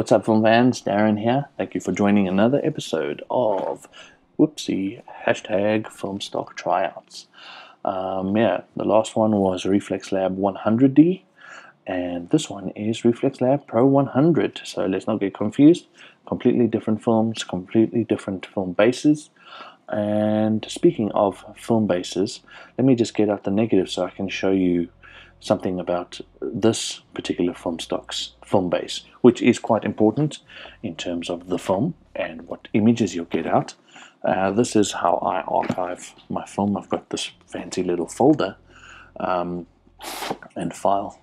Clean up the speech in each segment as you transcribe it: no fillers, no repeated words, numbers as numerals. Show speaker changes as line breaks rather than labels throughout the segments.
What's up, film fans? Darren here. Thank you for joining another episode of #filmstock tryouts. The last one was Reflx Lab 100D, and this one is Reflx Lab Pro 100. So let's not get confused. Completely different films, completely different film bases. And speaking of film bases, let me just get out the negative so I can show you something about this particular film base, which is quite important in terms of the film and what images you'll get out. This is how I archive my film. I've got this fancy little folder and file.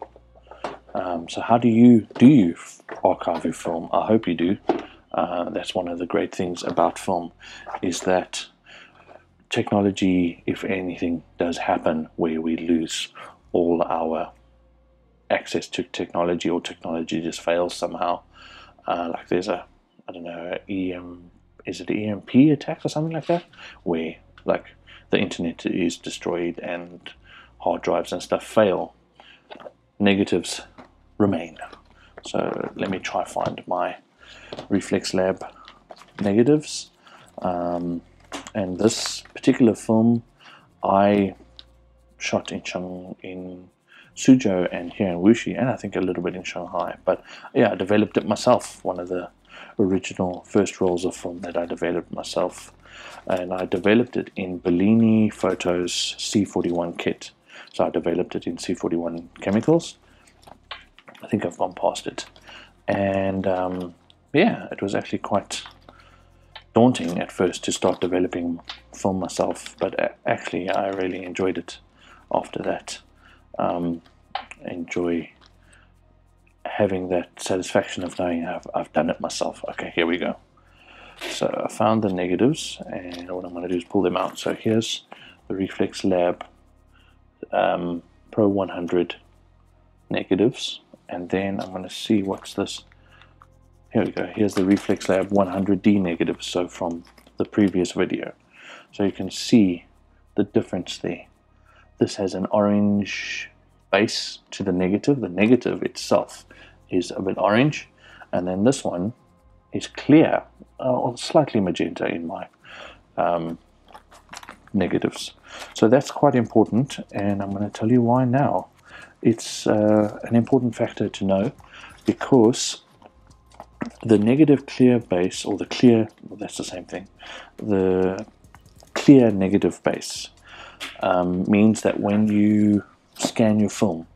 So how do you archive your film? I hope you do. That's one of the great things about film, is that technology, if anything does happen where we lose all our access to technology, or technology just fails somehow, like there's a, I don't know, is it EMP attack or something like that, where like the internet is destroyed and hard drives and stuff fail, negatives remain. So let me try find my Reflx Lab negatives, and this particular film I shot in Suzhou and here in Wuxi, and I think a little bit in Shanghai. But yeah, I developed it myself. One of the original first rolls of film that I developed myself, and I developed it in Bellini Foto's C41 kit. So I developed it in C41 chemicals. I think I've gone past it, and yeah, it was actually quite daunting at first to start developing film myself, but actually I really enjoyed it after that. Enjoy having that satisfaction of knowing I've done it myself. Okay, here we go. So I found the negatives, and what I'm going to do is pull them out. So here's the Reflx Lab Pro 100 negatives, and then I'm going to see what's this. Here we go. Here's the Reflx Lab 100D negative, so from the previous video. So you can see the difference there. This has an orange base to the negative. The negative itself is a bit orange, and then this one is clear, or slightly magenta in my negatives. So that's quite important, and I'm going to tell you why now. It's an important factor to know, because the negative clear base, or the clear, well, that's the same thing, the clear negative base means that when you scan your film,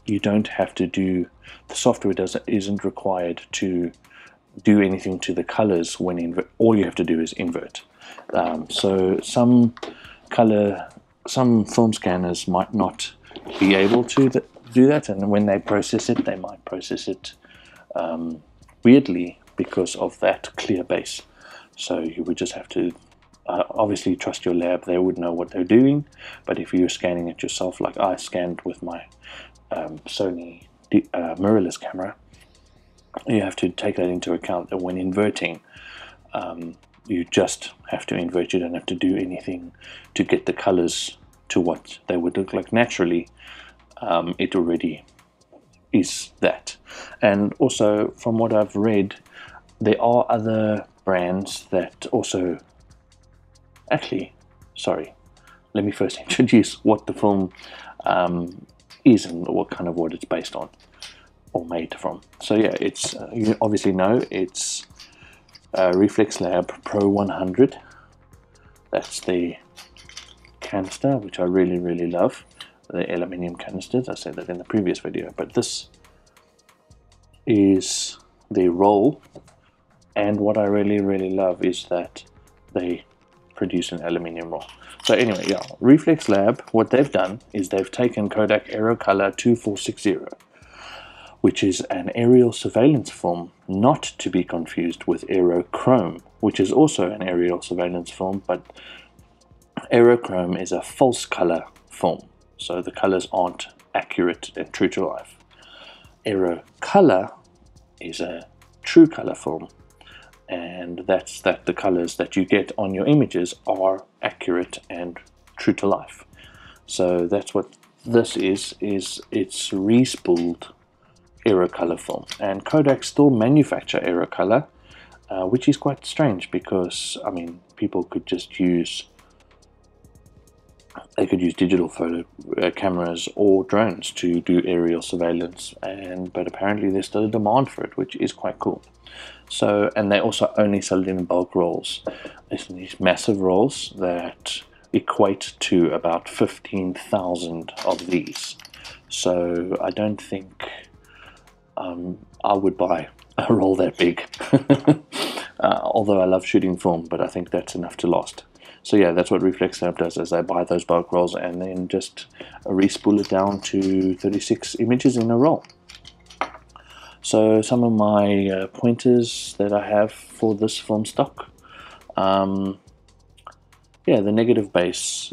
you don't have to do, the software isn't required to do anything to the colors when all you have to do is invert. So some film scanners might not be able to do that, and when they process it, they might process it weirdly because of that clear base. So you would just have to obviously trust your lab. They would know what they're doing. But if you're scanning it yourself, like I scanned with my Sony mirrorless camera, you have to take that into account, that when inverting, you just have to invert. You don't have to do anything to get the colors to what they would look like naturally. It already is that. And also, from what I've read, there are other brands that also, actually, sorry, let me first introduce what the film is and what it's based on or made from. So yeah, it's you obviously know it's Reflx Lab Pro 100. That's the canister, which I really love. The aluminium canisters, I said that in the previous video, but this is the roll, and what I really love is that they produce an aluminium roll. So anyway, yeah, Reflx Lab, what they've done is they've taken Kodak Aerocolor 2460, which is an aerial surveillance film, not to be confused with Aerochrome, which is also an aerial surveillance film, but Aerochrome is a false color film. So the colors aren't accurate and true to life. Aerocolor is a true color film, and that's that the colors that you get on your images are accurate and true to life. So that's what this is it's respooled Aerocolor film, and Kodak still manufacture Aerocolor, which is quite strange because, I mean, people could just use digital photo cameras or drones to do aerial surveillance, but apparently there's still a demand for it, which is quite cool. So, and they also only sell it in bulk rolls. It's these massive rolls that equate to about 15,000 of these. So I don't think I would buy a roll that big. Although I love shooting film, but I think that's enough to last. So yeah, that's what Reflx Lab does, is they buy those bulk rolls and then just respool it down to 36 images in a roll. So some of my pointers that I have for this film stock. Yeah, the negative base.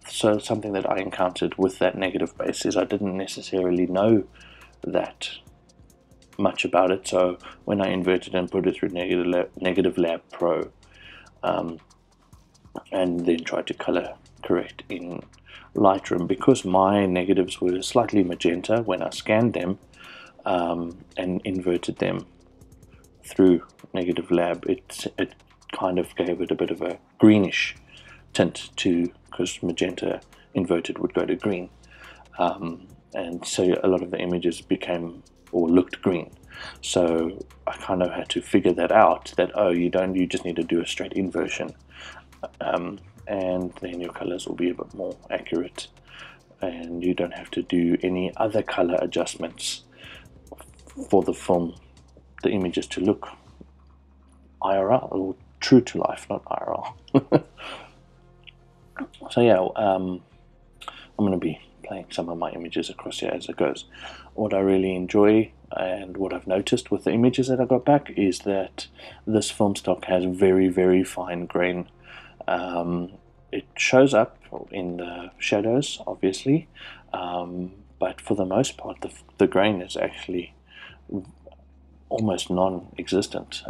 So something that I encountered with that negative base is I didn't necessarily know that much about it. So when I inverted and put it through Negative Lab Pro, and then tried to color correct in Lightroom, because my negatives were slightly magenta when I scanned them and inverted them through Negative Lab, it kind of gave it a bit of a greenish tint to, because magenta inverted would go to green, and so a lot of the images became or looked green. So I kind of had to figure that out, that you just need to do a straight inversion, and then your colors will be a bit more accurate and you don't have to do any other color adjustments for the film, the images to look IRL or true to life, not IRL. So yeah, I'm going to be playing some of my images across here as it goes. What I really enjoy and what I've noticed with the images that I got back is that this film stock has very, very fine grain. It shows up in the shadows, obviously, but for the most part, the grain is actually almost non-existent,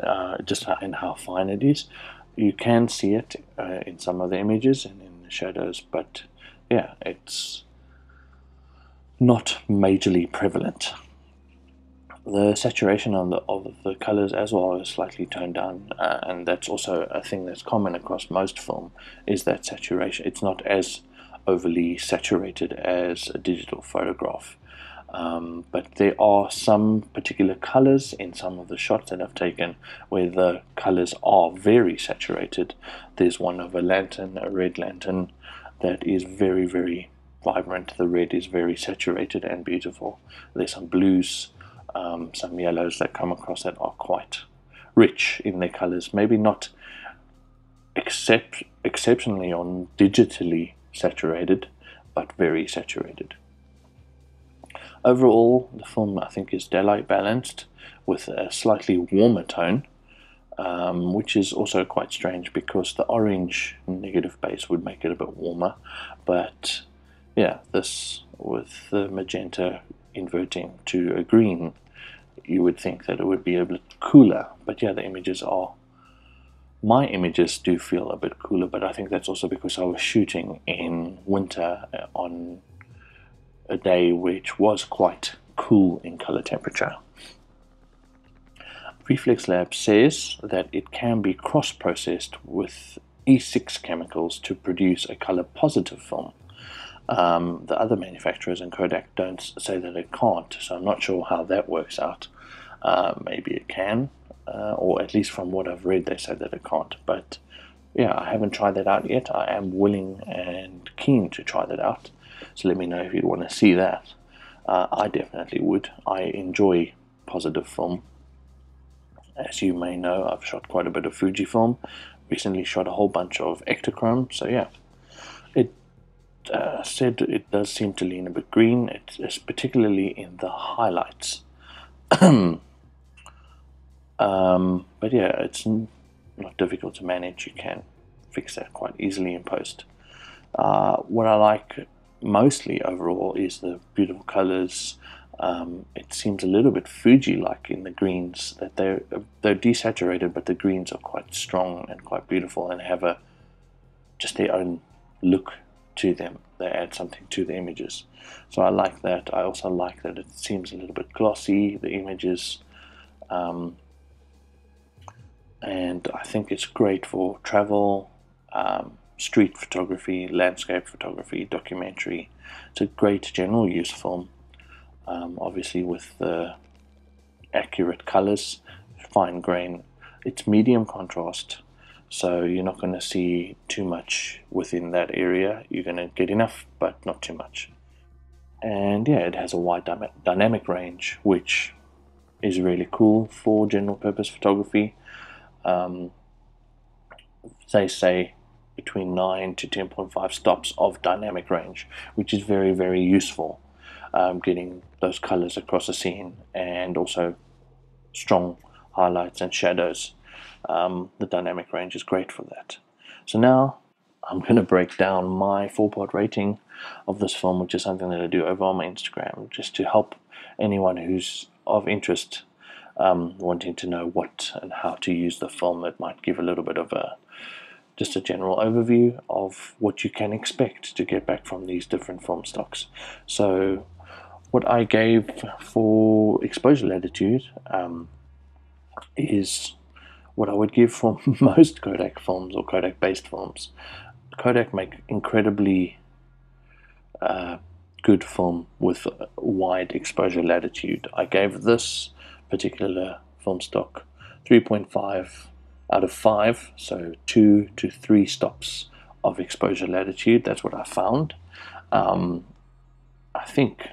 just in how fine it is. You can see it in some of the images and in the shadows, but yeah, it's not majorly prevalent. The saturation of the colors as well is slightly toned down, and that's also a thing that's common across most film, is that saturation. It's not as overly saturated as a digital photograph, but there are some particular colors in some of the shots that I've taken where the colors are very saturated. There's one of a lantern, a red lantern, that is very, very vibrant. The red is very saturated and beautiful. There's some blues, some yellows that come across that are quite rich in their colors. Maybe not exceptionally or digitally saturated, but very saturated. Overall, the film, I think, is daylight balanced with a slightly warmer tone, which is also quite strange because the orange negative base would make it a bit warmer. But yeah, this with the magenta inverting to a green, you would think that it would be a bit cooler. But yeah, my images do feel a bit cooler, but I think that's also because I was shooting in winter on a day which was quite cool in color temperature. Reflx Lab says that it can be cross-processed with E6 chemicals to produce a color positive film. The other manufacturers and Kodak don't say that it can't, so I'm not sure how that works out. Maybe it can, or at least from what I've read they say that it can't, but yeah, I haven't tried that out yet. I am willing and keen to try that out, so let me know if you'd want to see that. I definitely would. I enjoy positive film. As you may know, I've shot quite a bit of Fujifilm, recently shot a whole bunch of Ektachrome, so yeah. It said it does seem to lean a bit green, it's particularly in the highlights. But yeah, it's not difficult to manage. You can fix that quite easily in post. What I like mostly overall is the beautiful colors. It seems a little bit Fuji-like in the greens, that they're desaturated, but the greens are quite strong and quite beautiful and have just their own look to them. They add something to the images. So I like that. I also like that it seems a little bit glossy, the images, and I think it's great for travel, street photography, landscape photography, documentary. It's a great general use film, obviously with the accurate colors, fine grain. It's medium contrast, so you're not going to see too much within that area. You're going to get enough, but not too much. And yeah, it has a wide dynamic range, which is really cool for general purpose photography. They say between 9 to 10.5 stops of dynamic range, which is very, very useful, getting those colors across a scene, and also strong highlights and shadows. The dynamic range is great for that. So now I'm going to break down my 4-part rating of this film, which is something that I do over on my Instagram, just to help anyone who's of interest, wanting to know what and how to use the film. It might give a little bit of just a general overview of what you can expect to get back from these different film stocks. So what I gave for exposure latitude is what I would give for most Kodak films or Kodak based films. Kodak make incredibly good film with wide exposure latitude. I gave this particular film stock 3.5 out of 5, so 2 to 3 stops of exposure latitude. That's what I found. I think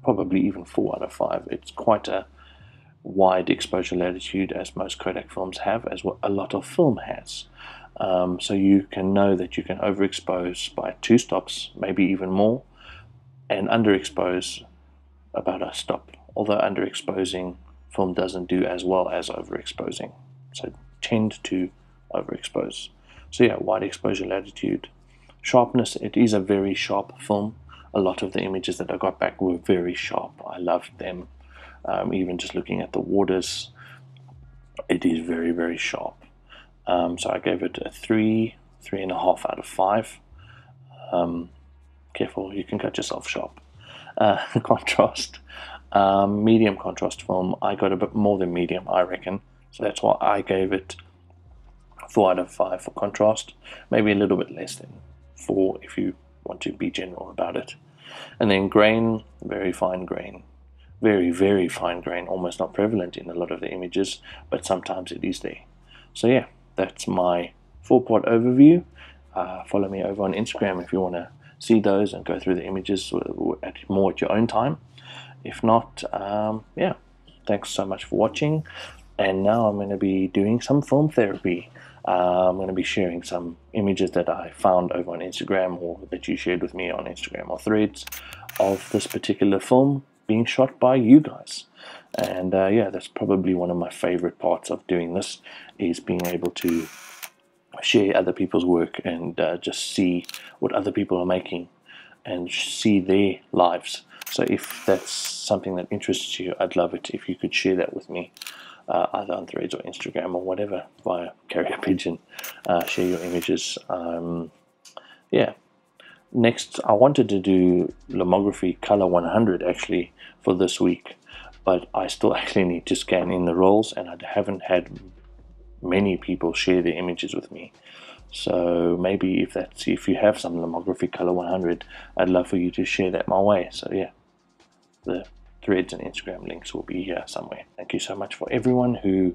probably even 4 out of 5. It's quite a wide exposure latitude, as most Kodak films have, as what a lot of film has. So you can know that you can overexpose by 2 stops, maybe even more, and underexpose about a stop. Although underexposing film doesn't do as well as overexposing, so tend to overexpose. So yeah, wide exposure latitude. Sharpness, it is a very sharp film. A lot of the images that I got back were very sharp. I loved them. Even just looking at the waters, it is very, very sharp. So I gave it a 3.5 out of 5. Careful, you can cut yourself sharp. Contrast, medium contrast film. I got a bit more than medium, I reckon. So that's why I gave it 4 out of 5 for contrast. Maybe a little bit less than 4 if you want to be general about it. And then grain, very fine grain. Very, very fine grain, almost not prevalent in a lot of the images, but sometimes it is there. So yeah, that's my 4-part overview. Follow me over on Instagram if you want to see those and go through the images more at your own time. If not, yeah, thanks so much for watching. And now I'm going to be doing some film therapy. I'm going to be sharing some images that I found over on Instagram, or that you shared with me on Instagram or Threads, of this particular film being shot by you guys. And yeah, that's probably one of my favorite parts of doing this, is being able to share other people's work and just see what other people are making and see their lives. So if that's something that interests you, I'd love it if you could share that with me, either on Threads or Instagram or whatever, via carrier pigeon. Share your images. Yeah. Next, I wanted to do lomography color 100 actually for this week, but I still actually need to scan in the rolls, and I haven't had many people share their images with me. So maybe if you have some lomography color 100, I'd love for you to share that my way. So yeah, the Threads and Instagram links will be here somewhere. Thank you so much for everyone who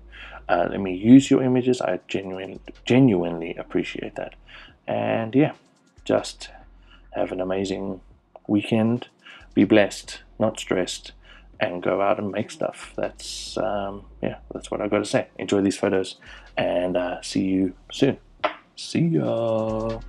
let me use your images. I genuinely appreciate that. And yeah, just have an amazing weekend. Be blessed, not stressed, and go out and make stuff. That's yeah, that's what I got to say. Enjoy these photos, and see you soon. See ya.